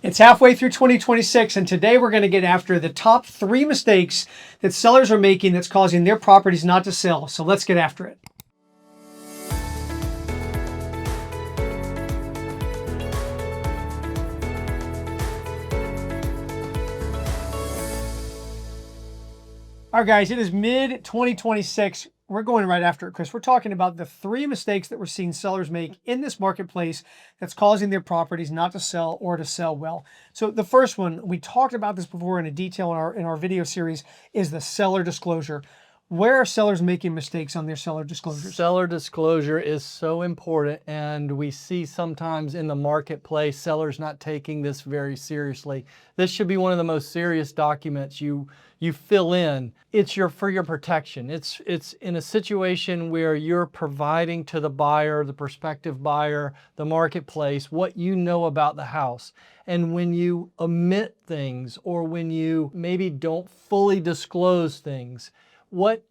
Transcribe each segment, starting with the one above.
It's halfway through 2026, and today we're going to get after the top 3 mistakes that sellers are making that's causing their properties not to sell. So let's get after it. All right, guys, it is mid-2026. We're going right after it, Chris. We're talking about the 3 mistakes that we're seeing sellers make in this marketplace that's causing their properties not to sell or to sell well. So the first one, we talked about this before in a detail in our video series, is the seller disclosure. Where are sellers making mistakes on their seller disclosures? Seller disclosure is so important, and we see sometimes in the marketplace sellers not taking this very seriously. This should be one of the most serious documents you fill in. It's for your protection. It's in a situation where you're providing to the buyer, the prospective buyer, the marketplace, what you know about the house. And when you omit things, or when you maybe don't fully disclose things, what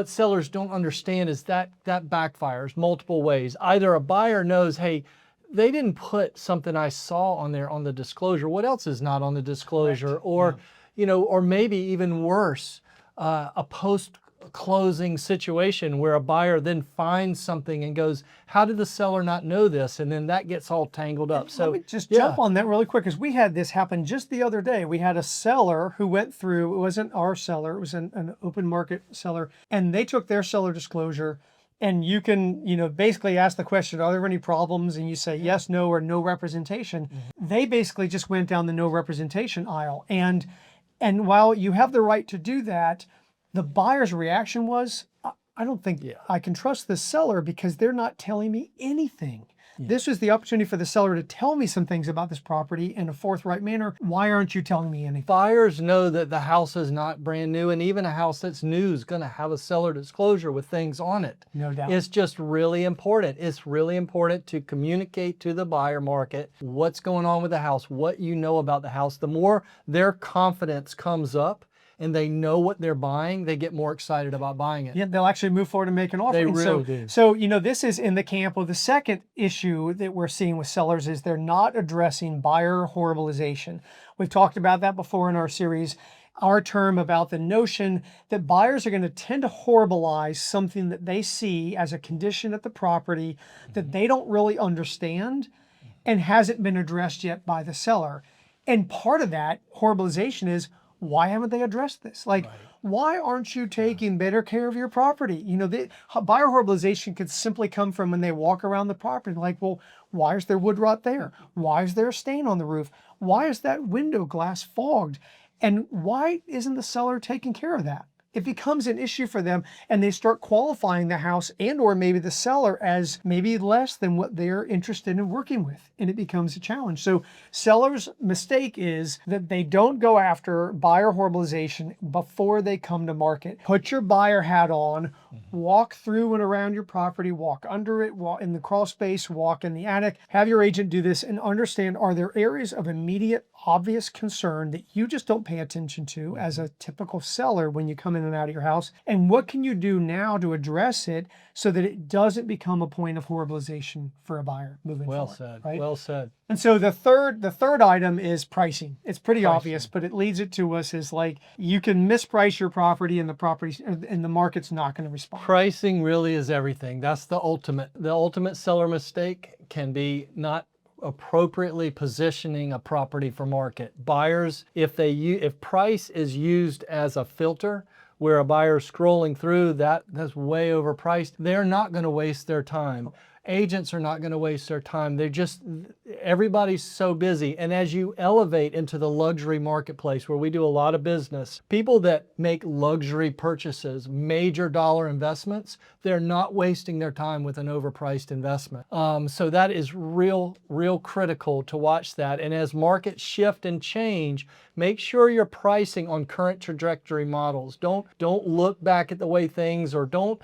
sellers don't understand is that backfires multiple ways. Either a buyer knows, hey, they didn't put something I saw on there on the disclosure. What else is not on the disclosure? Correct. Or, or maybe even worse, a post-closing situation where a buyer then finds something and goes, how did the seller not know this? And then that gets all tangled up. So let me just jump on that really quick, because we had this happen just the other day. We had a seller who went through, it wasn't our seller, it was an open market seller, and they took their seller disclosure. And you can, basically ask the question, are there any problems? And you say yes, no, or no representation. Mm-hmm. They basically just went down the no representation aisle. And while you have the right to do that, the buyer's reaction was, I don't think I can trust this seller because they're not telling me anything. Yeah. This was the opportunity for the seller to tell me some things about this property in a forthright manner. Why aren't you telling me anything? Buyers know that the house is not brand new, and even a house that's new is going to have a seller disclosure with things on it. No doubt. It's just really important. It's really important to communicate to the buyer market what's going on with the house, what you know about the house. The more their confidence comes up, and they know what they're buying, they get more excited about buying it. Yeah, they'll actually move forward and make an offer. They really do. So, this is in the camp of the second issue that we're seeing with sellers is they're not addressing buyer horribilization. We've talked about that before in our series, our term about the notion that buyers are going to tend to horribilize something that they see as a condition at the property that they don't really understand and hasn't been addressed yet by the seller. And part of that horribilization is, why haven't they addressed this? Why aren't you taking better care of your property? Buyer horribilization could simply come from when they walk around the property, well, why is there wood rot there? Why is there a stain on the roof? Why is that window glass fogged? And why isn't the seller taking care of that? It becomes an issue for them, and they start qualifying the house and or maybe the seller as maybe less than what they're interested in working with, and it becomes a challenge. So sellers' mistake is that they don't go after buyer horribilization before they come to market. Put your buyer hat on, walk through and around your property, walk under it, walk in the crawl space, walk in the attic, have your agent do this and understand, are there areas of immediate obvious concern that you just don't pay attention to as a typical seller when you come in and out of your house? And what can you do now to address it so that it doesn't become a point of horribilization for a buyer moving forward? Well said, right? Well said. And so the third item is pricing. It's pretty obvious, but it leads it to us is you can misprice your property and the market's not going to respond. Pricing really is everything. That's the ultimate seller mistake can be not appropriately positioning a property for market. Buyers, if price is used as a filter where a buyer's scrolling through, that's way overpriced, they're not going to waste their time. Agents are not going to waste their time. Everybody's so busy. And as you elevate into the luxury marketplace where we do a lot of business, people that make luxury purchases, major dollar investments, they're not wasting their time with an overpriced investment. So that is real critical to watch that. And as markets shift and change, make sure you're pricing on current trajectory models. Don't look back at the way things, or don't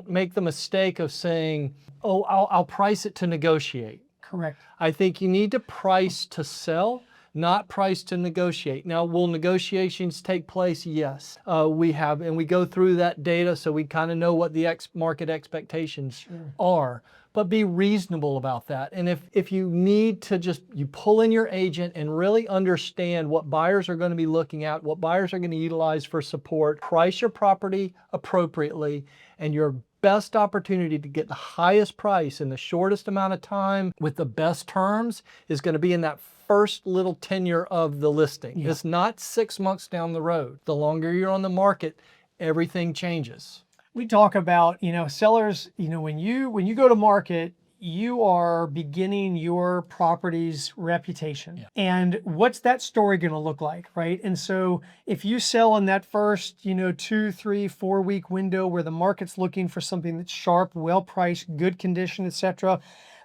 make the mistake of saying, oh, I'll price it to negotiate. Correct. I think you need to price to sell, not priced to negotiate. Now, will negotiations take place? Yes. We have, and we go through that data so we kind of know what the market expectations are. But be reasonable about that. And if you need to you pull in your agent and really understand what buyers are going to be looking at, what buyers are going to utilize for support, price your property appropriately, and your best opportunity to get the highest price in the shortest amount of time with the best terms is going to be in that first little tenure of the listing. Yeah. It's not 6 months down the road. The longer you're on the market, everything changes. We talk about, sellers, when you go to market, you are beginning your property's reputation. Yeah. And what's that story going to look like, right? And so if you sell in that first, 2, 3, 4 week window where the market's looking for something that's sharp, well priced, good condition, etc.,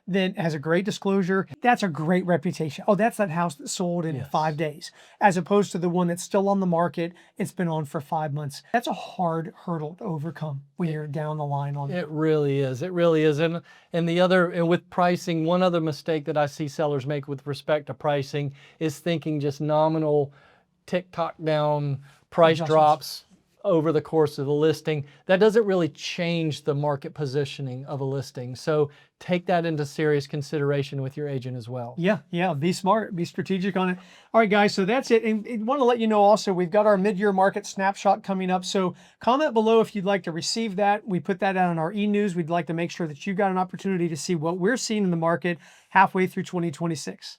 then has a great disclosure, that's a great reputation. Oh, that's that house that sold in 5 days, as opposed to the one that's still on the market. It's been on for 5 months. That's a hard hurdle to overcome when you're down the line on it. It really is. It really is. And with pricing, one other mistake that I see sellers make with respect to pricing is thinking just nominal tick-tock down price drops over the course of the listing. That doesn't really change the market positioning of a listing. So take that into serious consideration with your agent as well. Yeah, be smart, be strategic on it. All right, guys, so that's it. And I want to let you know also, we've got our mid-year market snapshot coming up. So comment below if you'd like to receive that. We put that out on our e-news. We'd like to make sure that you've got an opportunity to see what we're seeing in the market halfway through 2026.